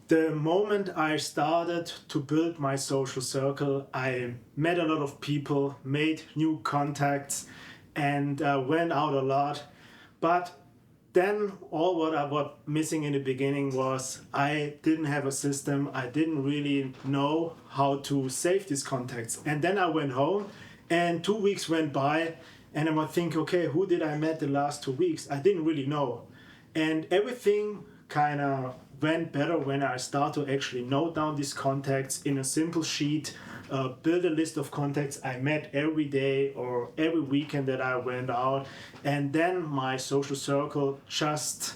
The moment I started to build my social circle, I met a lot of people, made new contacts, and went out a lot. But then all what I was missing in the beginning was I didn't have a system. I didn't really know how to save these contacts. And then I went home, and 2 weeks went by, and I would think, okay, who did I met the last 2 weeks? I didn't really know. And everything kind of went better when I start to actually note down these contacts in a simple sheet, build a list of contacts I met every day or every weekend that I went out, and then my social circle just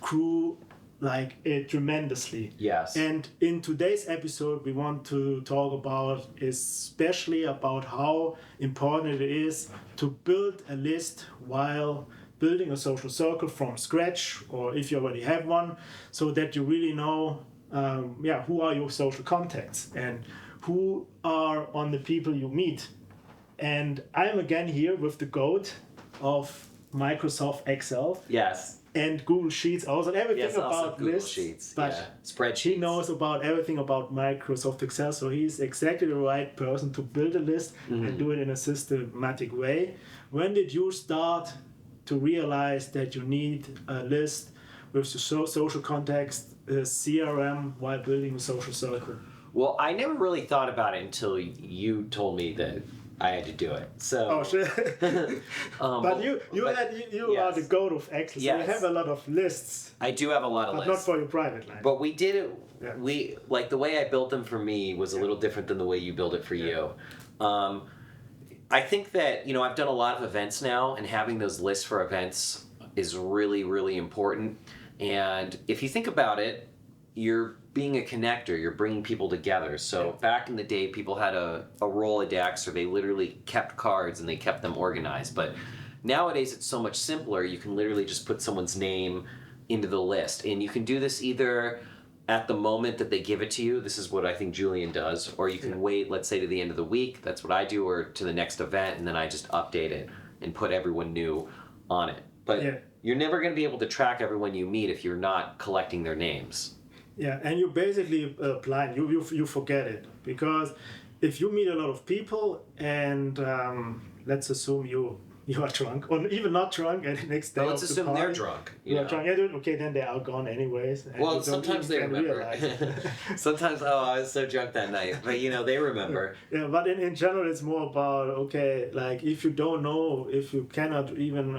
grew like it tremendously. Yes. And in today's episode, we want to talk about especially about how important it is to build a list while building a social circle from scratch, or if you already have one, so that you really know who are your social contacts and who are on the people you meet. And I'm again here with the GOAT of Microsoft Excel. Yes. And Google Sheets, also everything about Google lists. Sheets. But Spreadsheets. he knows about everything about Microsoft Excel, so he's exactly the right person to build a list and do it in a systematic way. When did you start to realize that you need a list with the social context, CRM, while building a social circle? Well, I never really thought about it until you told me that I had to do it. So. Oh shit! But you yes. are the GOAT of Excel, so you have a lot of lists. I do have a lot of but lists. Not for your private life. But we did it. Yeah. We like the way I built them for me was a little different than the way you build it for you. I think that I've done a lot of events now, and having those lists for events is really, really important. And if you think about it, you're being a connector. You're bringing people together. So back in the day, people had a Rolodex, or they literally kept cards and they kept them organized. But nowadays, it's so much simpler. You can literally just put someone's name into the list, and you can do this either at the moment that they give it to you. This is what I think Julian does. Or you can wait, let's say, to the end of the week. That's what I do, or to the next event, and then I just update it and put everyone new on it. But you're never going to be able to track everyone you meet if you're not collecting their names. Yeah, and you basically blind. You forget it, because if you meet a lot of people and let's assume you are drunk, or even not drunk, and the next day let's assume they're drunk. You're drunk. Yeah, okay, then they are gone anyways. Well, sometimes they remember. Sometimes, I was so drunk that night, but they remember. Yeah, but in general, it's more about, okay, like if you don't know, if you cannot even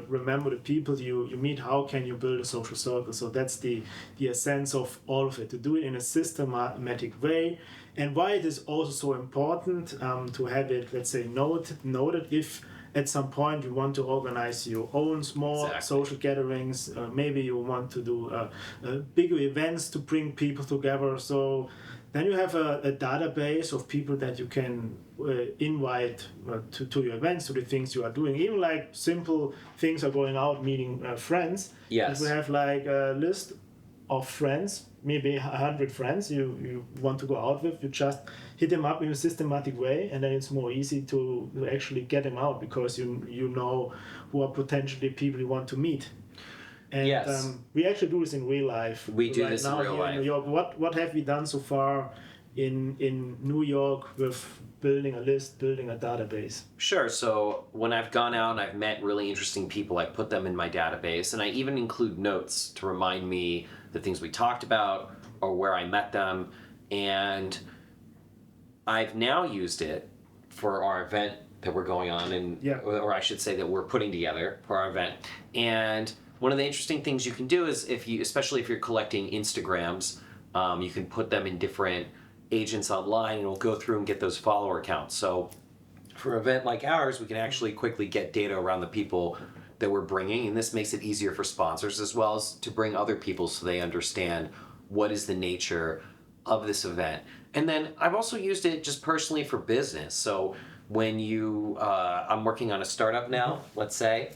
remember the people you meet, how can you build a social circle? So that's the essence of all of it, to do it in a systematic way. And why it is also so important to have it, let's say, noted if at some point you want to organize your own small social gatherings. Maybe you want to do bigger events to bring people together. So then you have a database of people that you can invite to your events, to the things you are doing. Even like simple things are going out, meeting friends. Yes. If we have like a list of friends, maybe 100 friends you want to go out with, you just hit them up in a systematic way, and then it's more easy to actually get them out, because you know who are potentially people you want to meet. And we actually do this in real life. We do this in real life. In New York. What have we done so far in New York with building a list, building a database? Sure. So when I've gone out and I've met really interesting people, I put them in my database, and I even include notes to remind me the things we talked about or where I met them. And I've now used it for our event that we're going on, or I should say that we're putting together for our event. And one of the interesting things you can do is, especially if you're collecting Instagrams, you can put them in different agents online, and it'll go through and get those follower counts. So for an event like ours, we can actually quickly get data around the people that we're bringing, and this makes it easier for sponsors as well as to bring other people, so they understand what is the nature of this event. And then I've also used it just personally for business. So when I'm working on a startup now, let's say,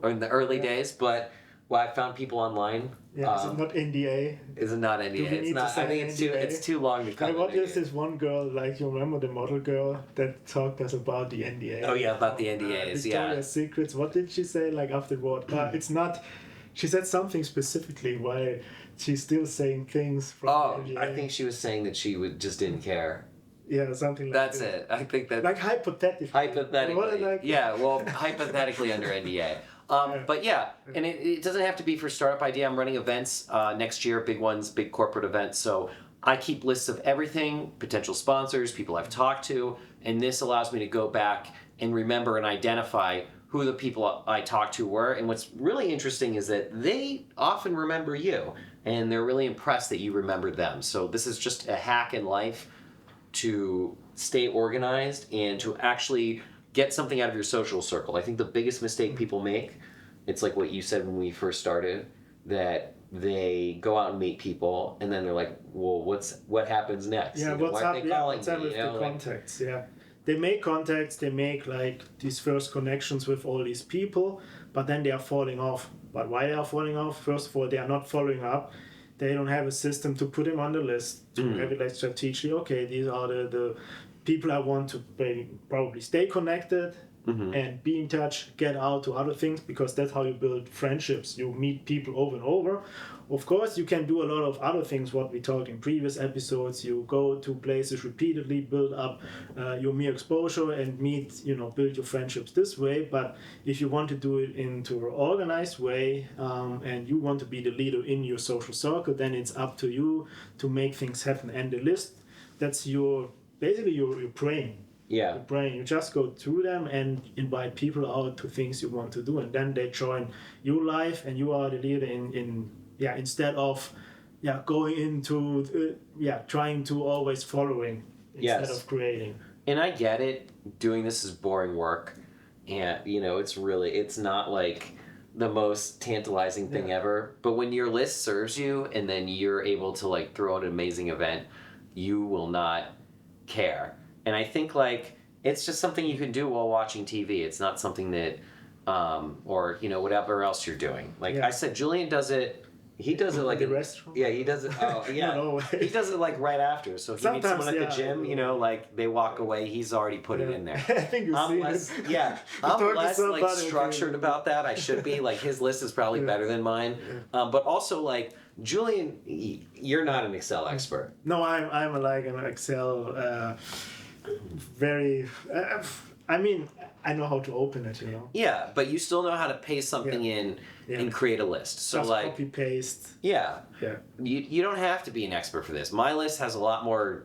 in the early days, but I found people online. Yeah, is it not NDA? Is it not NDA? It's not. I think it's too long to come. What is this one girl, like, you remember the model girl that talked us about the NDA? Oh yeah, about the NDAs. Victoria's Secrets. What did she say? Like afterward, it's not. She said something specifically why she's still saying things from Oh, the I NDA. think she was saying that she just didn't care. Yeah, something like That's that. it. I think that Like hypothetically. hypothetically. Like, Yeah, well, hypothetically under NDA. But yeah, and it doesn't have to be for startup idea. I'm running events next year, big ones, big corporate events. So I keep lists of everything, potential sponsors, people I've talked to, and this allows me to go back and remember and identify who the people I talked to were. And what's really interesting is that they often remember you, and they're really impressed that you remembered them. So this is just a hack in life to stay organized and to actually get something out of your social circle. I think the biggest mistake people make, it's like what you said when we first started, that they go out and meet people and then they're like, well, what happens next? Yeah, You know, what's why up? aren't they Yeah, calling what's up me? with You know, the like, contacts? Yeah, they make contacts. They make like these first connections with all these people, but then they are falling off. But why they are falling off? First of all, they are not following up. They don't have a system to put them on the list to have it like strategically. Okay, these are the people I want to probably stay connected and be in touch, get out to other things, because that's how you build friendships. You meet people over and over. Of course, you can do a lot of other things, what we talked in previous episodes. You go to places repeatedly, build up your mere exposure and build your friendships this way. But if you want to do it into an organized way and you want to be the leader in your social circle, then it's up to you to make things happen. And the list, that's basically your brain. yeah. Your brain. You just go through them and invite people out to things you want to do, and then they join your life, and you are the leader instead of going into trying to always following instead Yes. of creating. And I get it. Doing this is boring work. And, it's not like the most tantalizing thing ever. But when your list serves you and then you're able to like throw an amazing event, you will not care. And I think like it's just something you can do while watching TV. It's not something that, or whatever else you're doing. Like I said, Julian does it. He does it like in the restaurant. Yeah, he does it. Oh, yeah. No He does it like right after. So if he meets Sometimes, someone at the gym, like they walk away, he's already put it in there. I think you see less, it. yeah, You I'm talk to less like somebody, structured about that. I should be like his list is probably better than mine. But also like Julian, you're not an Excel expert. No, I'm like an Excel. Very. I know how to open it. Yeah, but you still know how to paste something in and create a list. So Just like copy paste. Yeah. Yeah. You don't have to be an expert for this. My list has a lot more,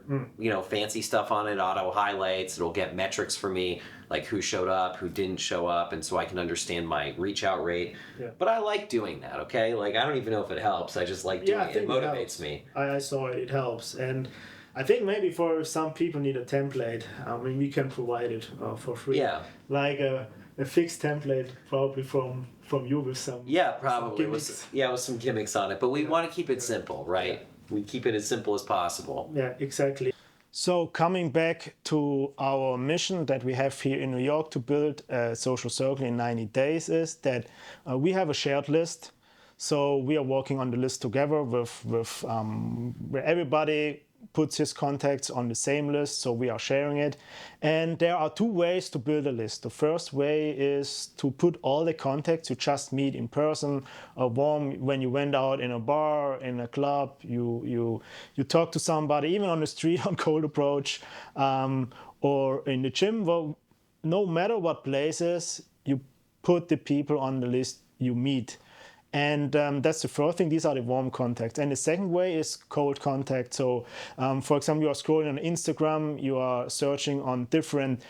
fancy stuff on it, auto highlights. It'll get metrics for me, like who showed up, who didn't show up, and so I can understand my reach out rate. Yeah. But I like doing that, okay? Like, I don't even know if it helps. I just like doing I it. It think motivates helps. me. I saw it helps, and I think maybe for some people need a template. We can provide it for free. Yeah. Like a fixed template, probably from you with some. Yeah, probably. With gimmicks. some gimmicks on it. But we want to keep it simple, right? Yeah. We keep it as simple as possible. Yeah, exactly. So coming back to our mission that we have here in New York to build a social circle in 90 days is that we have a shared list. So we are working on the list together with where everybody puts his contacts on the same list, so we are sharing it. And there are two ways to build a list. The first way is to put all the contacts you just meet in person, when you went out in a bar, in a club, you talk to somebody, even on the street on cold approach, or in the gym. Well, no matter what places, you put the people on the list you meet. And that's the first thing. These are the warm contacts. And the second way is cold contact. So, for example, you are scrolling on Instagram, you are searching on different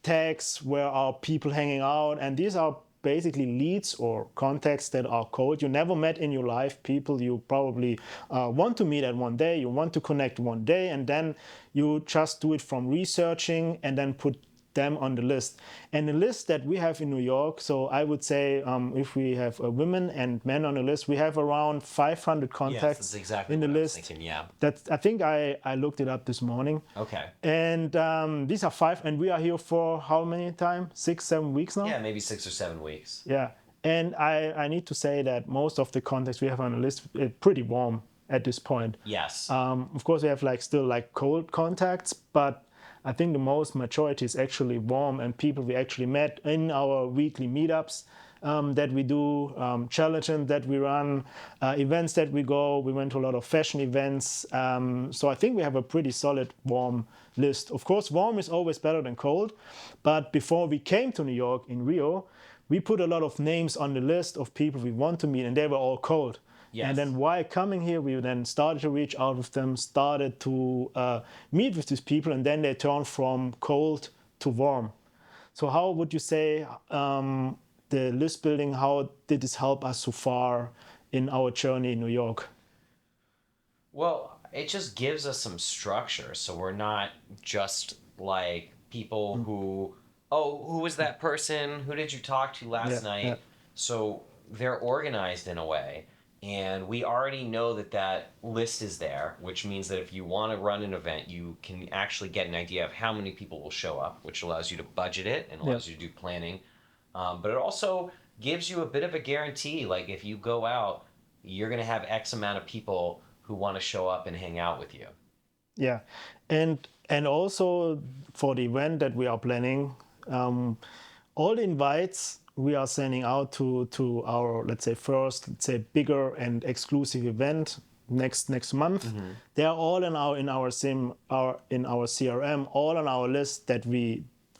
tags where are people hanging out. And these are basically leads or contacts that are cold. You never met in your life, people you probably want to meet at one day, you want to connect one day, and then you just do it from researching and then put them on the list. And the list that we have in New York, so I would say if we have women and men on the list, we have around 500 contacts that's exactly in the what I was list. thinking, yeah. I think I looked it up this morning. Okay. And these are 5, and we are here for how many time? 6-7 weeks now? Yeah, maybe 6 or 7 weeks. Yeah. And I need to say that most of the contacts we have on the list are pretty warm at this point. Yes. Of course, we have still cold contacts, but I think the most majority is actually warm and people we actually met in our weekly meetups. that we do, challenges that we run, events that we go. We went to a lot of fashion events. So I think we have a pretty solid warm list. Of course, warm is always better than cold. But before we came to New York in Rio, we put a lot of names on the list of people we want to meet, and they were all cold. Yes. And then while coming here, we then started to reach out with them, started to meet with these people, and then they turned from cold to warm. So how would you say the list building, how did this help us so far in our journey in New York? Well, it just gives us some structure. So we're not just like people who, oh, who was that person? Who did you talk to last night? Yeah. So they're organized in a way. And we already know that that list is there, which means that if you want to run an event, you can actually get an idea of how many people will show up, which allows you to budget it and allows you to do planning. But it also gives you a bit of a guarantee. Like if you go out, you're going to have X amount of people who want to show up and hang out with you. Yeah. And also for the event that we are planning, all the invites we are sending out to our, let's say bigger and exclusive event next month. Mm-hmm. They are all in our CRM, all on our list that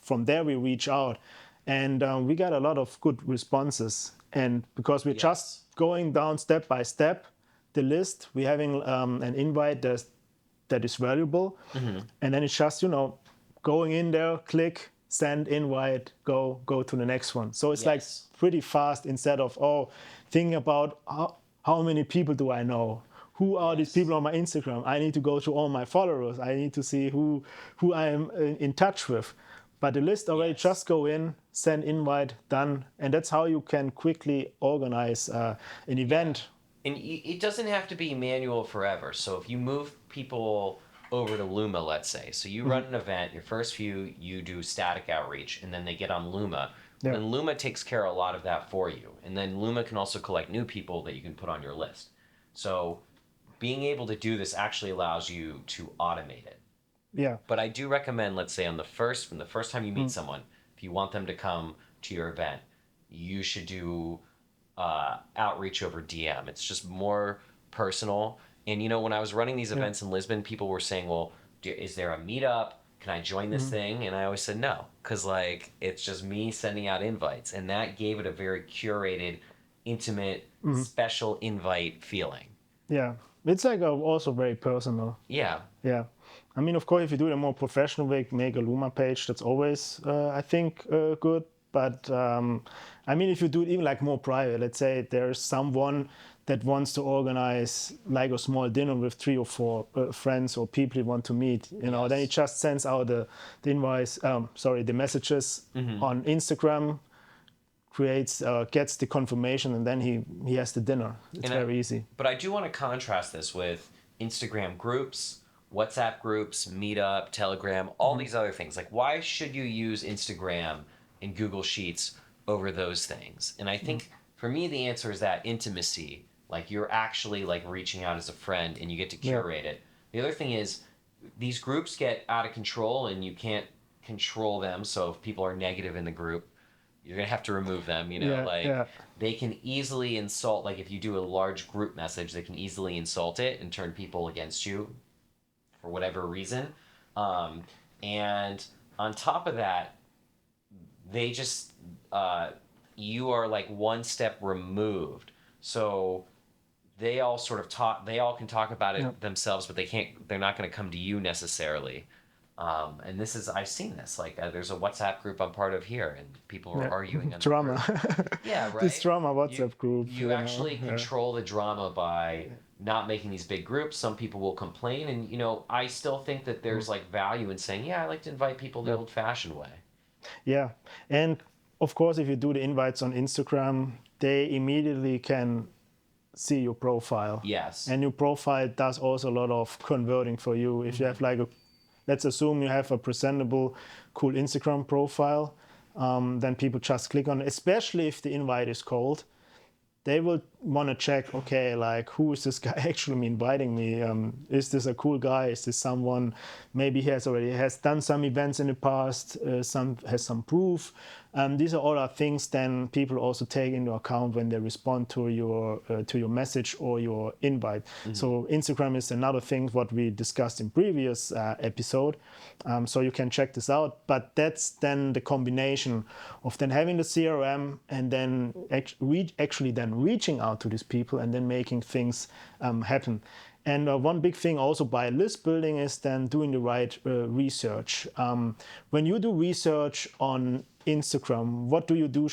from there we reach out, and we got a lot of good responses. And because we're just going down step by step the list, we're having an invite that is valuable, mm-hmm. and then it's just going in there, click, send invite, go to the next one. So it's like pretty fast instead of thinking about how many people do I know? Who are these people on my Instagram? I need to go to all my followers. I need to see who I am in touch with. But the list already, just go in, send invite, done. And that's how you can quickly organize an event. And it doesn't have to be manual forever. So if you move people over to Luma, let's say. So you run an event, your first few, you do static outreach, and then they get on Luma. Yeah. And Luma takes care of a lot of that for you. And then Luma can also collect new people that you can put on your list. So being able to do this actually allows you to automate it. Yeah. But I do recommend, let's say from the first time you meet someone, if you want them to come to your event, you should do outreach over DM. It's just more personal. And, when I was running these events in Lisbon, people were saying, well, is there a meetup? Can I join this thing? And I always said no, because, it's just me sending out invites. And that gave it a very curated, intimate, special invite feeling. Yeah. It's also very personal. Yeah. Yeah. I mean, of course, if you do it in a more professional way, make a Luma page, that's always, I think, good. But, I mean, if you do it even more private, let's say there's someone that wants to organize a small dinner with 3 or 4 friends or people you want to meet, then it just sends out the invites, the messages on Instagram, gets the confirmation, and then he has the dinner. It's very easy. But I do want to contrast this with Instagram groups, WhatsApp groups, Meetup, Telegram, all these other things. Why should you use Instagram and Google Sheets over those things? And I think for me, the answer is that intimacy. You're actually reaching out as a friend and you get to curate it. The other thing is these groups get out of control and you can't control them. So if people are negative in the group, you're going to have to remove them, They can easily insult, if you do a large group message, they can easily insult it and turn people against you for whatever reason. And on top of that, they just, you are one step removed. So they all can talk about it themselves, but they're not going to come to you necessarily. And I've seen this, there's a WhatsApp group I'm part of here and people are arguing. On drama. Yeah, right. This drama WhatsApp group. You actually control the drama by not making these big groups. Some people will complain and, I still think that there's value in saying, I like to invite people the old fashioned way. Yeah. And of course, if you do the invites on Instagram, they immediately can see your profile. Yes. And your profile does also a lot of converting for you. If you have let's assume you have a presentable, cool Instagram profile, then people just click on it, especially if the invite is cold. They will want to check, okay, like who is this guy actually inviting me? Is this a cool guy? Is this someone, maybe he has done some events in the past, has some proof. These are all things then people also take into account when they respond to your message or your invite. So Instagram is another thing what we discussed in previous episode. So you can check this out. But that's then the combination of then having the CRM and then actually then reaching out to these people and then making things happen. And one big thing also by list building is then doing the right research. When you do research on Instagram, what do you do?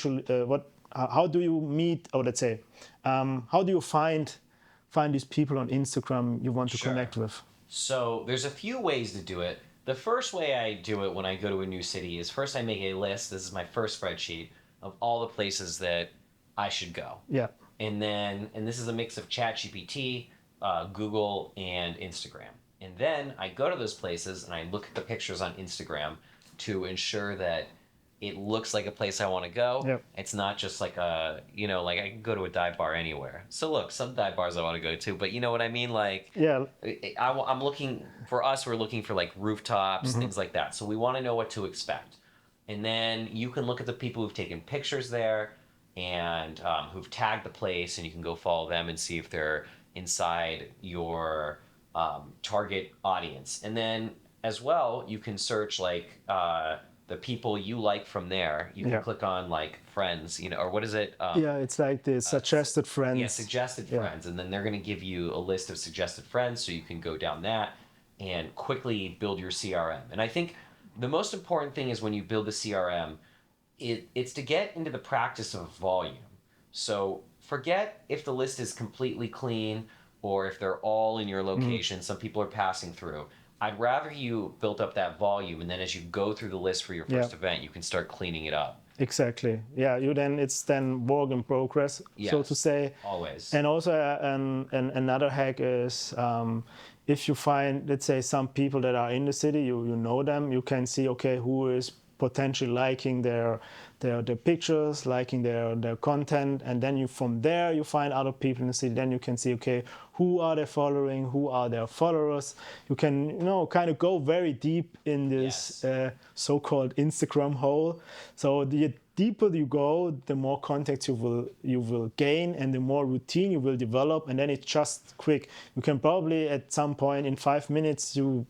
How do you meet, or let's say, how do you find these people on Instagram you want to connect with? So there's a few ways to do it. The first way I do it when I go to a new city is first I make a list. This is my first spreadsheet of all the places that I should go. Yeah. And this is a mix of ChatGPT, Google, and Instagram. And then I go to those places and I look at the pictures on Instagram to ensure that it looks like a place I want to go. Yep. It's not just like like I can go to a dive bar anywhere. So look, some dive bars I want to go to, but you know what I mean? Like, yeah, I'm looking, for us, we're looking for like rooftops, things like that. So we want to know what to expect. And then you can look at the people who've taken pictures there and who've tagged the place, and you can go follow them and see if they're inside your target audience. And then as well, you can search like the people you like from there. You can click on like friends, or what is it? It's like the suggested friends. Yeah, suggested friends. And then they're going to give you a list of suggested friends, so you can go down that and quickly build your CRM. And I think the most important thing is when you build the CRM, it's to get into the practice of volume. So forget if the list is completely clean or if they're all in your location. Some people are passing through. I'd rather you built up that volume, and then as you go through the list for your first event, you can start cleaning it up. Exactly. Yeah, it's then work in progress, so to say. Always. And also another hack is if you find, let's say, some people that are in the city, you know them, you can see, okay, who is potentially liking their pictures, liking their content, and then from there you find other people in the city. Then you can see, okay, who are they following, who are their followers. You can kind of go very deep in this so-called Instagram hole. So the deeper you go, the more contacts you will gain, and the more routine you will develop, and then it's just quick. You can probably at some point in 5 minutes you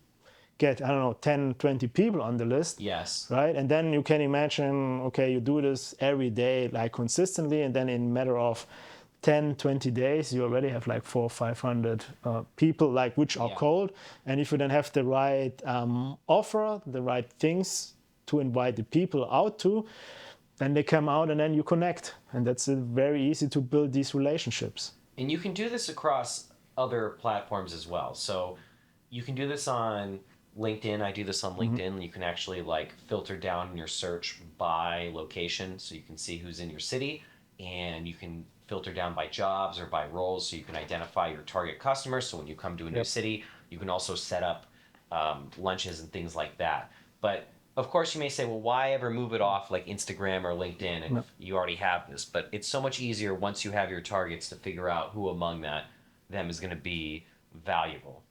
get, 10, 20 people on the list. Yes. Right? And then you can imagine, okay, you do this every day, like consistently, and then in a matter of 10, 20 days, you already have like 400 or 500 people, like, which are cold. And if you then have the right offer, the right things to invite the people out to, then they come out and then you connect. And that's very easy to build these relationships. And you can do this across other platforms as well. So you can do this on LinkedIn. I do this on LinkedIn. You can actually like filter down in your search by location, so you can see who's in your city, and you can filter down by jobs or by roles, so you can identify your target customers. So when you come to a new city, you can also set up lunches and things like that. But of course, you may say, well, why ever move it off like Instagram or LinkedIn if you already have this? But it's so much easier once you have your targets to figure out who among them is going to be valuable.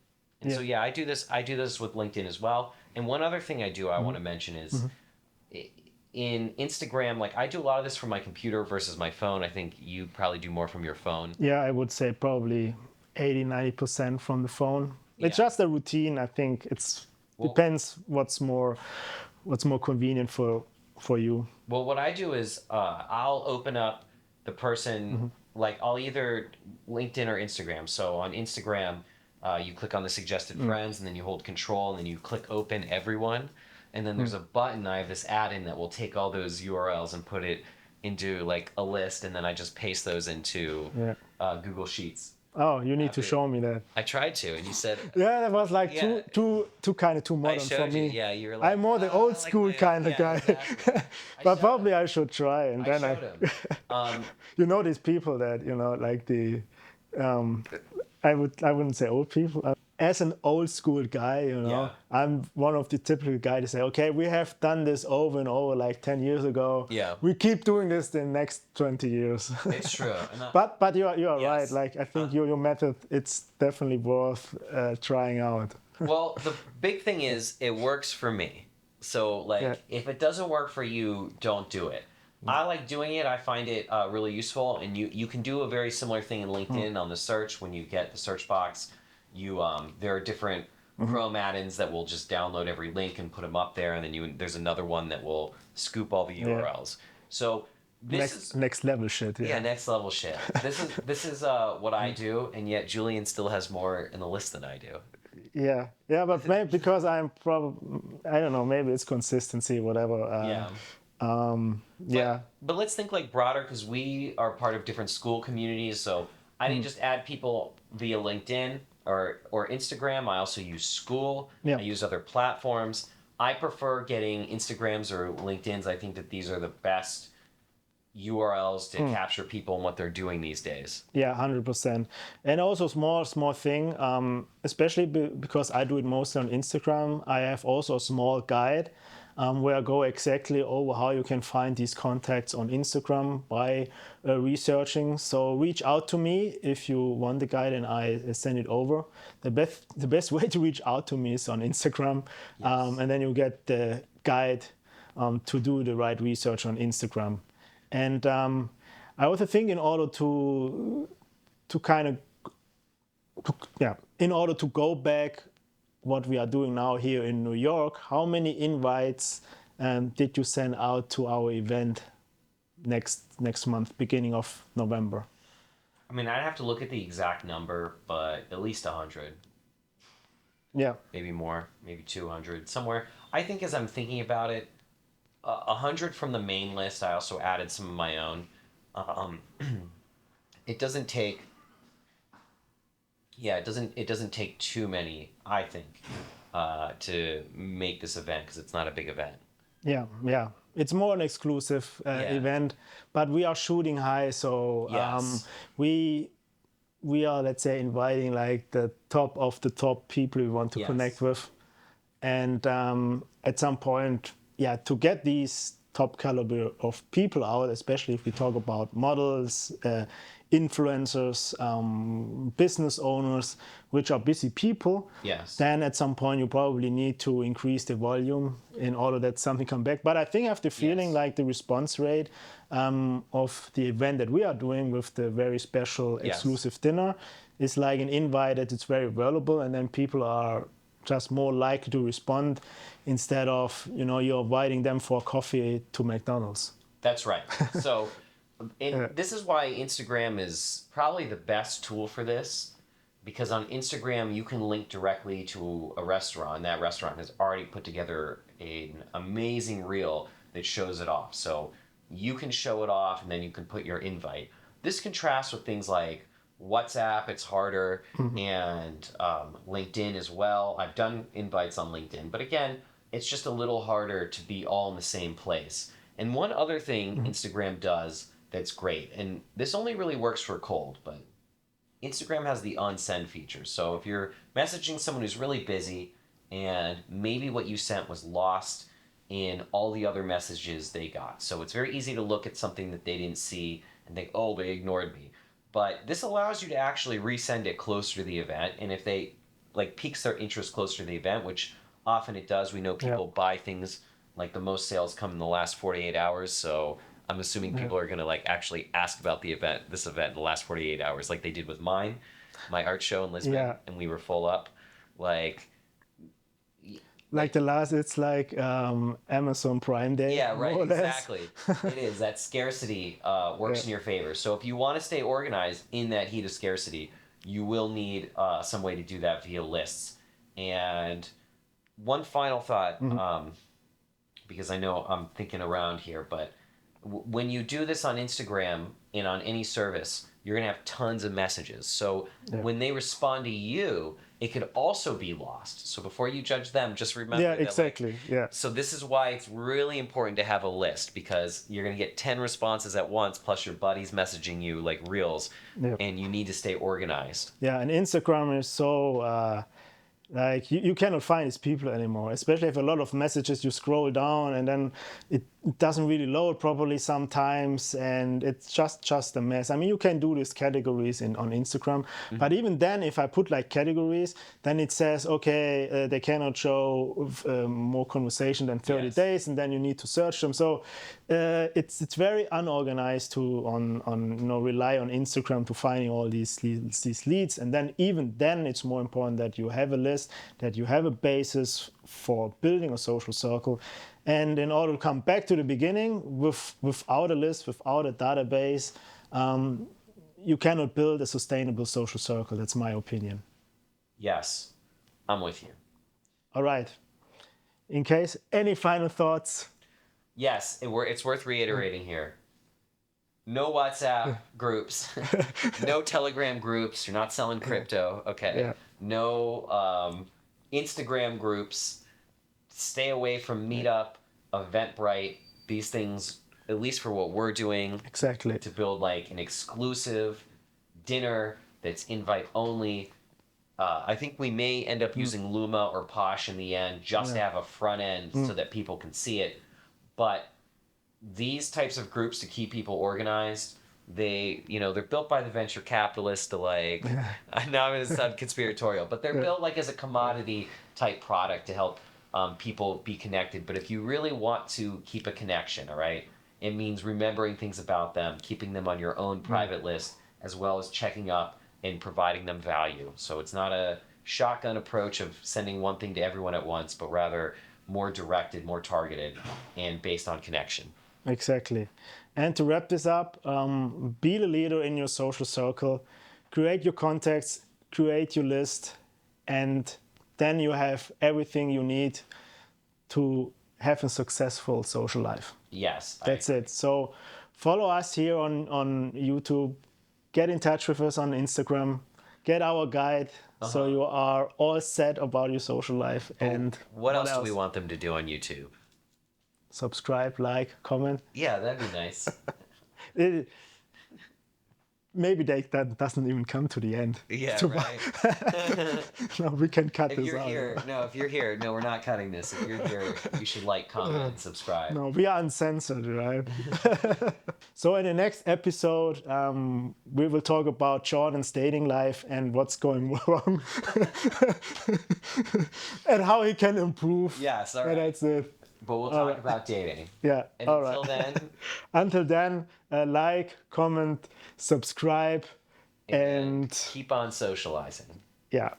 And so I do this with LinkedIn as well. And one other thing I want to mention is in Instagram, like I do a lot of this from my computer versus my phone. I think you probably do more from your phone. Yeah, I would say probably 80-90% from the phone. It's just a routine. I think depends what's more convenient for you. Well, what I do is I'll open up the person, like I'll either LinkedIn or Instagram. So on Instagram, you click on the suggested friends, and then you hold control, and then you click open everyone. And then there's a button. I have this add-in that will take all those URLs and put it into like a list, and then I just paste those into Google Sheets. Oh, you need to show me that. I tried to, and you said... Yeah, that was like too modern for me. Yeah, you were like... I'm more the old school kind of guy. Exactly. But probably I should try. And then I showed him. these people that, like the... I wouldn't say old people. as an old school guy, Yeah. I'm one of the typical guys to say, okay, we have done this over and over like 10 years ago. Yeah. We keep doing this the next 20 years. It's true. And But you are right. yes. Like I think your method, it's definitely worth trying out. Well, the big thing is it works for me. So, like, Yeah. if it doesn't work for you, don't do it. I like doing it. I find it really useful, and you can do a very similar thing in LinkedIn on the search. When you get the search box, there are different Chrome add-ins that will just download every link and put them up there, and then there's another one that will scoop all the URLs. So Next level shit. yeah, next level shit. This is what I do, and yet Julian still has more in the list than I do. Yeah, but maybe because I'm probably, I don't know, maybe it's consistency, whatever. Yeah. But let's think like broader, because we are part of different Skool communities. So I didn't just add people via LinkedIn or Instagram. I also use Skool. Yeah. I use other platforms. I prefer getting Instagrams or LinkedIn's. I think that these are the best URLs to capture people and what they're doing these days. Yeah, 100%. And also small thing, especially because I do it mostly on Instagram. I have also a small guide where I go exactly over how you can find these contacts on Instagram by researching. So reach out to me if you want the guide, and I send it over. The best way to reach out to me is on Instagram, and then you get the guide to do the right research on Instagram. And I also think in order to in order to go back what we are doing now here in New York, how many invites did you send out to our event next month, beginning of November? I mean, I'd have to look at the exact number, but at least 100. Yeah. Maybe more, maybe 200, somewhere. I think as I'm thinking about it, 100 from the main list. I also added some of my own. It doesn't take. Yeah, it doesn't take too many, I think, to make this event, because it's not a big event. Yeah. It's more an exclusive event, but we are shooting high, so Yes. we are, let's say, inviting like the top of the top people we want to connect with, and at some point, to get these top caliber of people out, especially if we talk about models, influencers, business owners, which are busy people, then at some point you probably need to increase the volume in order that something come back. But I think I have the feeling like the response rate of the event that we are doing with the very special exclusive dinner is like an invite that it's very valuable, and then people are just more likely to respond instead of, you're inviting them for coffee to McDonald's. That's right. So this is why Instagram is probably the best tool for this, because on Instagram you can link directly to a restaurant. That restaurant has already put together an amazing reel that shows it off. So you can show it off, and then you can put your invite. This contrasts with things like WhatsApp, it's harder, and LinkedIn as well. I've done invites on LinkedIn, but again, it's just a little harder to be all in the same place. And one other thing Instagram does that's great, and this only really works for cold, but Instagram has the unsend feature. So if you're messaging someone who's really busy, and maybe what you sent was lost in all the other messages they got. So it's very easy to look at something that they didn't see and think, oh, they ignored me. But this allows you to actually resend it closer to the event. And if they piques their interest closer to the event, which often it does, we know people buy things, like the most sales come in the last 48 hours. So I'm assuming people are going to actually ask about this event in the last 48 hours, like they did with my art show in Lisbon, and we were full up. The last, it's like Amazon Prime Day. Yeah, right, exactly. It is. That scarcity works in your favor. So if you want to stay organized in that heat of scarcity, you will need some way to do that via lists. And one final thought, because I know I'm thinking around here, but when you do this on Instagram and on any service, you're going to have tons of messages. So when they respond to you, it could also be lost. So before you judge them, just remember that. Exactly. So this is why it's really important to have a list, because you're going to get 10 responses at once, plus your buddies messaging you like reels, and you need to stay organized. And Instagram is so Like you cannot find these people anymore, especially if a lot of messages you scroll down and then it doesn't really load properly sometimes, and it's just a mess. I mean, you can do these categories on Instagram, but even then, if I put like categories, then it says, okay, they cannot show more conversation than 30 days, and then you need to search them. So it's very unorganized to rely on Instagram to finding all these leads, and then even then it's more important that you have a list, that you have a basis for building a social circle. And in order to come back to the beginning, without a list, without a database, you cannot build a sustainable social circle. That's my opinion. Yes, I'm with you. All right. In case, any final thoughts? Yes, it's worth reiterating here. No WhatsApp groups, no Telegram groups. You're not selling crypto, okay? Yeah. No Instagram groups. Stay away from Meetup, Eventbrite. These things, at least for what we're doing, Exactly. to build like an exclusive dinner that's invite only. I think we may end up using Luma or Posh in the end, just to have a front end so that people can see it. But these types of groups to keep people organized, they're built by the venture capitalists to like, now I'm going to sound conspiratorial, but they're built like as a commodity type product to help people be connected. But if you really want to keep a connection, all right, it means remembering things about them, keeping them on your own private list, as well as checking up and providing them value. So it's not a shotgun approach of sending one thing to everyone at once, but rather more directed, more targeted, and based on connection. Exactly. And to wrap this up, be the leader in your social circle, create your contacts, create your list, and then you have everything you need to have a successful social life. Yes. That's it. So follow us here on YouTube, get in touch with us on Instagram, get our guide, so you are all set about your social life. And what else do we want them to do on YouTube? Subscribe, like, comment. Yeah, that'd be nice. Maybe that doesn't even come to the end. Yeah, right. No, we can cut If this you're out. here, no, we're not cutting this. If you're here, you should like, comment, and subscribe. No, we are uncensored, right? So in the next episode, we will talk about Jordan's dating life and what's going wrong, and how he can improve. Yes, all right. And that's it. But we'll talk about dating. Yeah. And all until right. then, Until then, like, comment, subscribe, and keep on socializing. yeah.